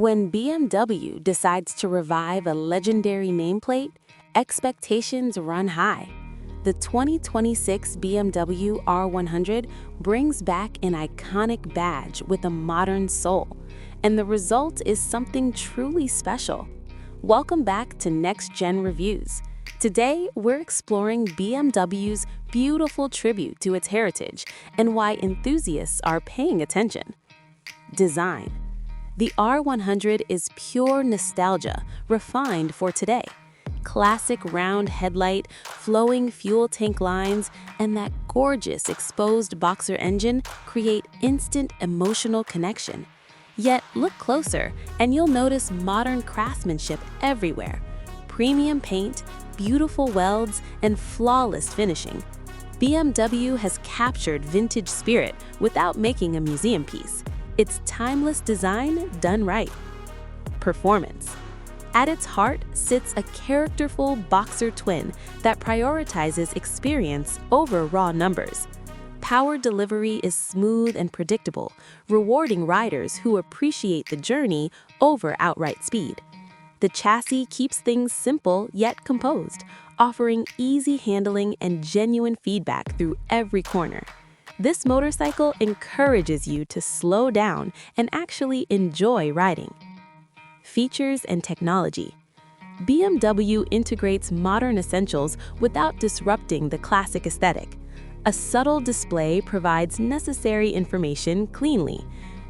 When BMW decides to revive a legendary nameplate, expectations run high. The 2026 BMW R100 brings back an iconic badge with a modern soul, and the result is something truly special. Welcome back to Next Gen Reviews. Today, we're exploring BMW's beautiful tribute to its heritage and why enthusiasts are paying attention. Design. The R100 is pure nostalgia, refined for today. Classic round headlight, flowing fuel tank lines, and that gorgeous exposed boxer engine create instant emotional connection. Yet look closer, and you'll notice modern craftsmanship everywhere. Premium paint, beautiful welds, and flawless finishing. BMW has captured vintage spirit without making a museum piece. It's timeless design done right. Performance. At its heart sits a characterful boxer twin that prioritizes experience over raw numbers. Power delivery is smooth and predictable, rewarding riders who appreciate the journey over outright speed. The chassis keeps things simple yet composed, offering easy handling and genuine feedback through every corner. This motorcycle encourages you to slow down and actually enjoy riding. Features and technology. BMW integrates modern essentials without disrupting the classic aesthetic. A subtle display provides necessary information cleanly.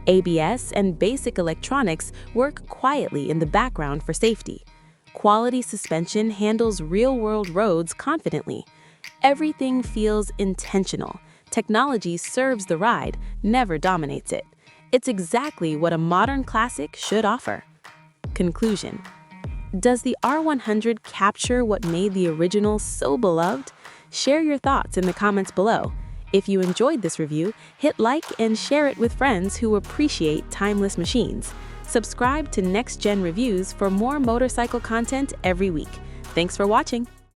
ABS and basic electronics work quietly in the background for safety. Quality suspension handles real-world roads confidently. Everything feels intentional. Technology serves the ride, never dominates it. It's exactly what a modern classic should offer. Conclusion. Does the R100 capture what made the original so beloved? Share your thoughts in the comments below. If you enjoyed this review, hit like and share it with friends who appreciate timeless machines. Subscribe to Next Gen Reviews for more motorcycle content every week. Thanks for watching.